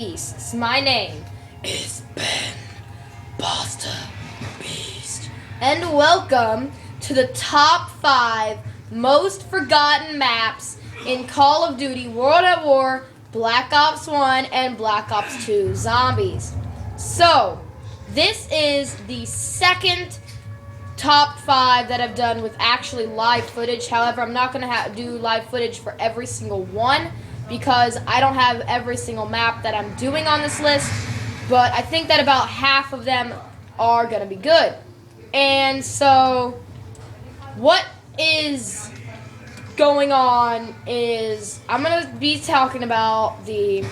Beasts. My name is Ben Buster Beast. And welcome to the top 5 most forgotten maps in Call of Duty World at War, Black Ops 1, and Black Ops 2 Zombies. So, this is the second top 5 that I've done with actually live footage. However, I'm not going to do live footage for every single one, because I don't have every single map that I'm doing on this list, but I think that about half of them are going to be good. And so, what is going on is I'm going to be talking about the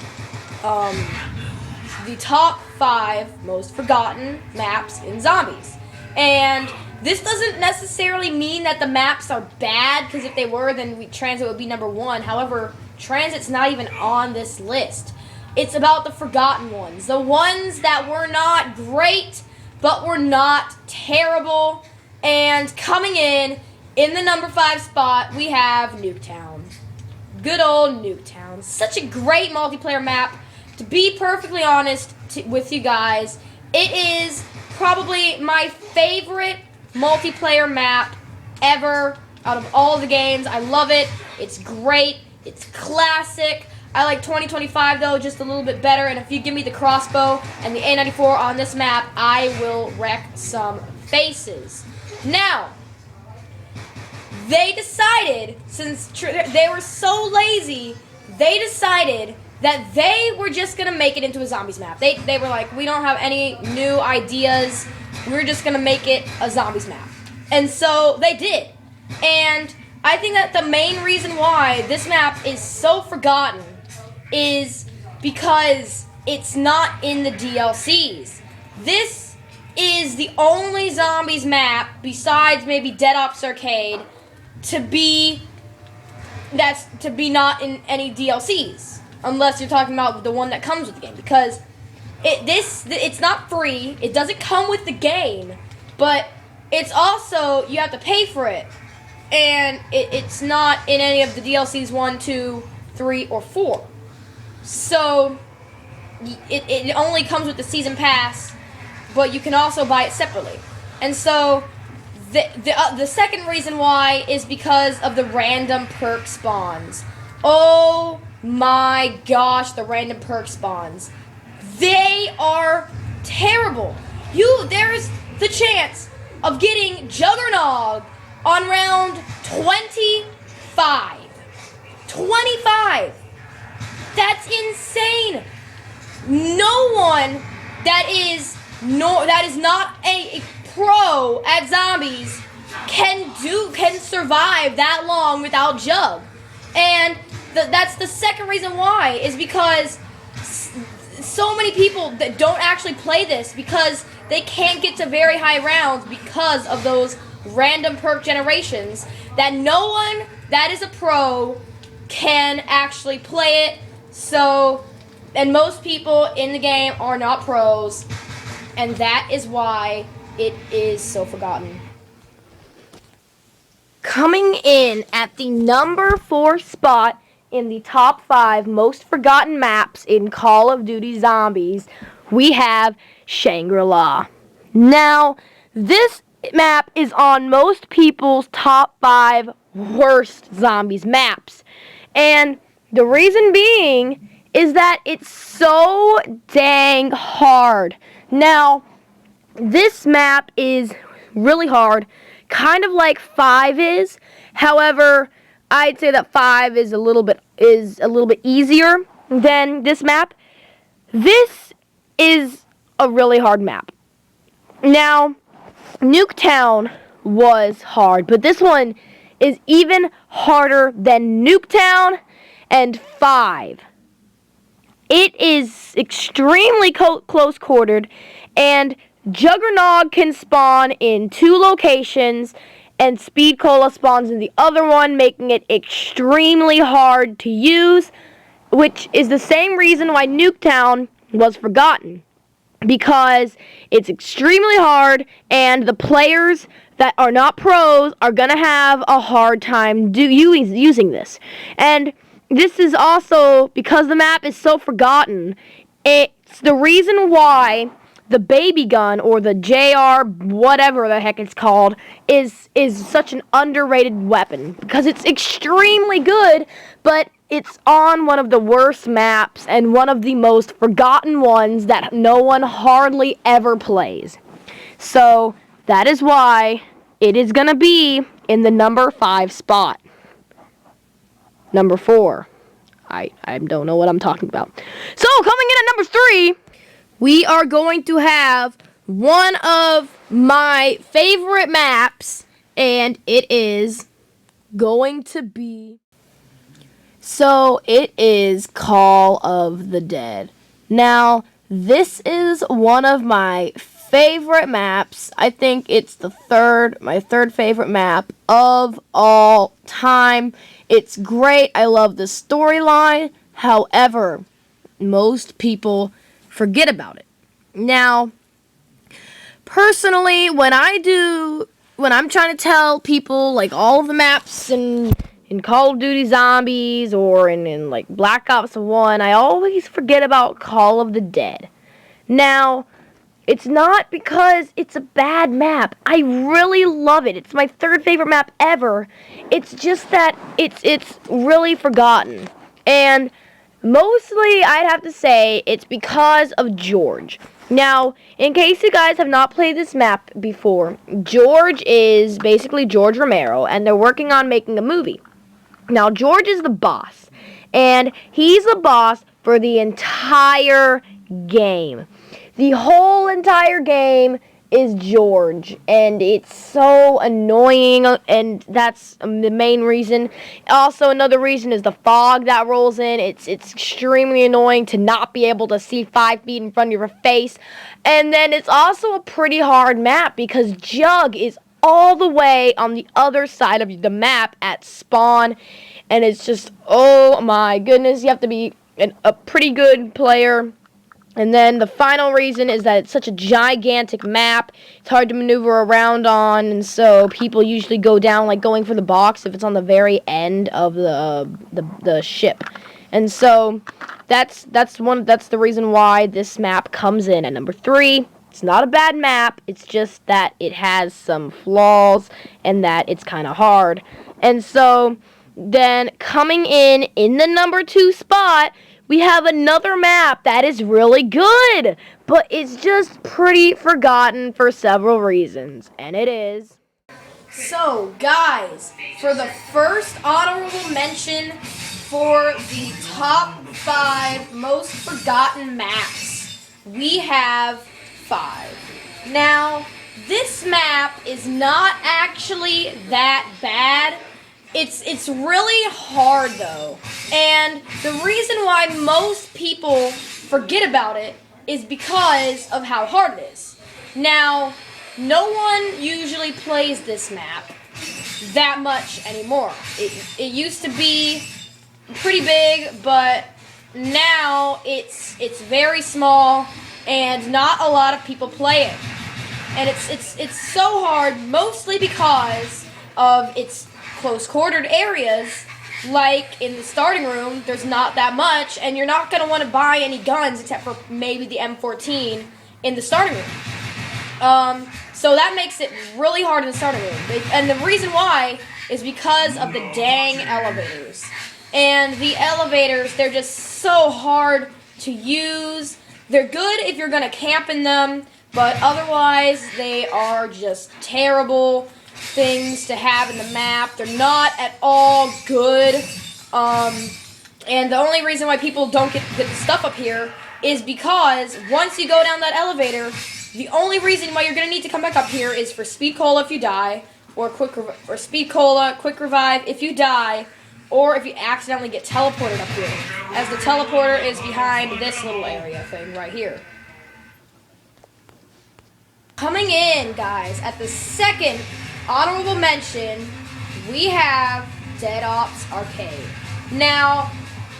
top 5 most forgotten maps in Zombies. And this doesn't necessarily mean that the maps are bad, because if they were, then Transit would be number 1. However, Transit's not even on this list. It's about the forgotten ones. The ones that were not great, but were not terrible. And coming in the number 5 spot, we have Nuketown. Good old Nuketown. Such a great multiplayer map. To be perfectly honest with you guys, it is probably my favorite multiplayer map ever out of all the games. I love it. It's great. It's classic. I like 2025 though just a little bit better, and if you give me the crossbow and the A94 on this map, I will wreck some faces. Now, they decided, since they were so lazy, they decided that they were just going to make it into a Zombies map. They were like, we don't have any new ideas. We're just going to make it a Zombies map. And so they did. And I think that the main reason why this map is so forgotten is because it's not in the DLCs. This is the only Zombies map, besides maybe Dead Ops Arcade, to be not in any DLCs. Unless you're talking about the one that comes with the game. Because it's not free, it doesn't come with the game, but it's also, you have to pay for it. And it's not in any of the DLCs 1, 2, 3, or 4. So, it only comes with the season pass, but you can also buy it separately. And so, the second reason why is because of the random perk spawns. Oh my gosh, the random perk spawns. They are terrible. There's the chance of getting Juggernog on round 25. 25! That's insane! No one that is not a pro at Zombies can survive that long without Jug. And that's the second reason why, is because so many people that don't actually play this, because they can't get to very high rounds because of those random perk generations, that no one that is a pro can actually play it. So, and most people in the game are not pros, and that is why it is so forgotten. Coming in at the number 4 spot in the top 5 most forgotten maps in Call of Duty Zombies, we have Shangri-La. Now, this map is on most people's top 5 worst Zombies maps. And the reason being is that it's so dang hard. Now, this map is really hard, kind of like 5 is. However, I'd say that 5 is a little bit easier than this map. This is a really hard map. Now, Nuketown was hard, but this one is even harder than Nuketown and 5. It is extremely close quartered, and Juggernog can spawn in 2 locations, and Speed Cola spawns in the other one, making it extremely hard to use, which is the same reason why Nuketown was forgotten. Because it's extremely hard, and the players that are not pros are going to have a hard time using this. And this is also, because the map is so forgotten, It's the reason why the baby gun, or the JR whatever the heck it's called, is such an underrated weapon, because it's extremely good, but it's on one of the worst maps and one of the most forgotten ones that no one hardly ever plays. So that is why it is going to be in the number 5 spot. Number 4. I don't know what I'm talking about. So coming in at number 3, we are going to have one of my favorite maps, and it is going to be... So it is Call of the Dead. Now, this is one of my favorite maps. I think it's my third favorite map of all time. It's great. I love the storyline. However, most people forget about it. Now, personally, when I'm trying to tell people like all of the maps in Call of Duty Zombies or in like Black Ops 1, I always forget about Call of the Dead. Now, it's not because it's a bad map. I really love it. It's my third favorite map ever. It's just that it's really forgotten. And mostly, I'd have to say it's because of George. Now, in case you guys have not played this map before, George is basically George Romero, and they're working on making a movie. Now, George is the boss, and he's the boss for the entire game. The whole entire game is George, and it's so annoying, and that's the main reason. Also, another reason is the fog that rolls in. It's extremely annoying to not be able to see 5 feet in front of your face. And then it's also a pretty hard map because Jug is all the way on the other side of the map at spawn, and it's just, oh my goodness, you have to be a pretty good player. And then the final reason is that it's such a gigantic map. It's hard to maneuver around on, and so people usually go down like going for the box if it's on the very end of the ship. And so that's the reason why this map comes in at number 3. It's not a bad map. It's just that it has some flaws and that it's kind of hard. And so then coming in the number 2 spot, we have another map that is really good, but it's just pretty forgotten for several reasons, and it is... So, guys, for the first honorable mention for the top 5 most forgotten maps, we have 5. Now, this map is not actually that bad. It's really hard, though, and the reason why most people forget about it is because of how hard it is. Now, no one usually plays this map that much anymore. It used to be pretty big, but now it's very small, and not a lot of people play it. And it's so hard, mostly because of its close-quartered areas. Like in the starting room, there's not that much, and you're not going to want to buy any guns except for maybe the M14 in the starting room. So that makes it really hard in the starting room. And the reason why is because of the dang elevators. And the elevators, they're just so hard to use. They're good if you're going to camp in them, but otherwise they are just terrible things to have in the map. They're not at all good. And the only reason why people don't get the stuff up here is because once you go down that elevator, the only reason why you're going to need to come back up here is for speed cola if you die, or speed cola, quick revive if you die, or if you accidentally get teleported up here, as the teleporter is behind this little area thing right here. Coming in, guys, at the second honorable mention, we have Dead Ops Arcade. Now,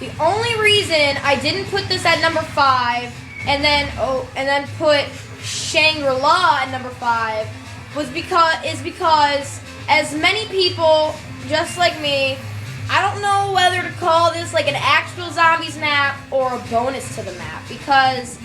the only reason I didn't put this at number 5 and then put Shangri-La at number 5 is because as many people just like me I don't know whether to call this like an actual zombies map or a bonus to the map, because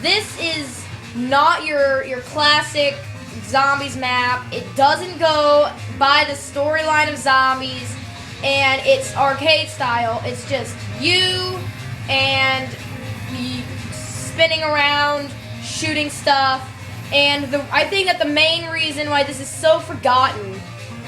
this is not your classic zombies map. It doesn't go by the storyline of zombies, and it's arcade style. It's just you and spinning around, shooting stuff. And I think that the main reason why this is so forgotten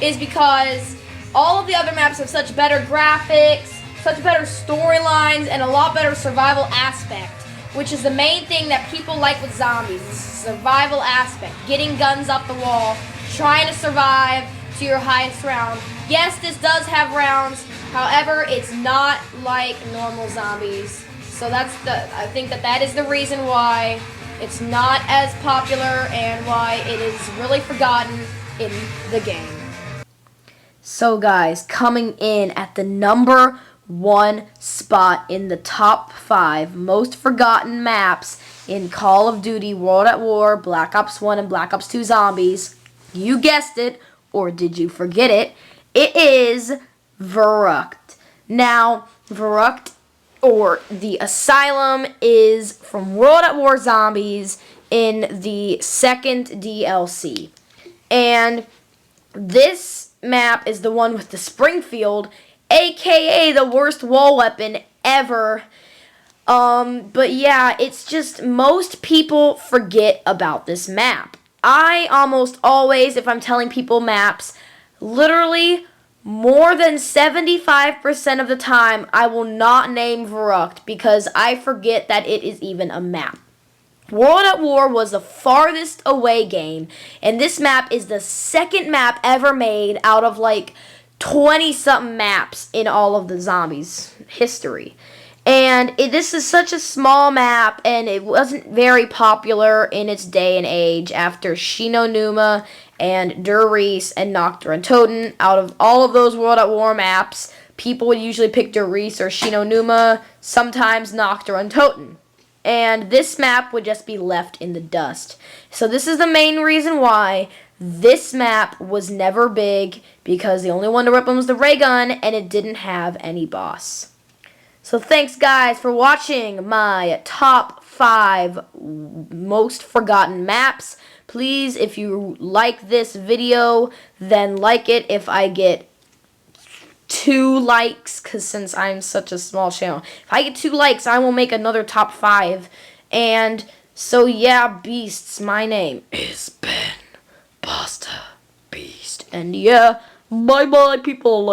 is because all of the other maps have such better graphics, such better storylines, and a lot better survival aspect, which is the main thing that people like with zombies, is the survival aspect. Getting guns up the wall, trying to survive to your highest round. Yes, this does have rounds, however, it's not like normal zombies. So I think that is the reason why it's not as popular and why it is really forgotten in the game. So guys, coming in at the number 1 spot in the top 5 most forgotten maps in Call of Duty World at War, Black Ops 1 and Black Ops 2 Zombies, you guessed it, or did you forget it? It is Verrucht. Now, Verrucht, or the Asylum, is from World at War Zombies in the second DLC. And this map is the one with the Springfield, aka the worst wall weapon ever. But yeah, it's just most people forget about this map. I almost always, if I'm telling people maps, literally more than 75% of the time, I will not name Verrucht because I forget that it is even a map. World at War was the farthest away game, and this map is the second map ever made out of like 20-something maps in all of the zombies history. And this is such a small map, and it wasn't very popular in its day and age after Shinonuma and Der Riese and Nocturne Toten. Out of all of those World at War maps, people would usually pick Der Riese or Shinonuma, sometimes Nocturne Toten. And this map would just be left in the dust. So this is the main reason why this map was never big, because the only one to weapon was the ray gun, and it didn't have any boss. So thanks guys for watching my top 5 most forgotten maps. Please, if you like this video, then like it. If I get 2 likes, because since I'm such a small channel, if I get 2 likes, I will make another top 5. And so yeah, beasts, my name is Ben Pasta Beast. And yeah, bye bye people.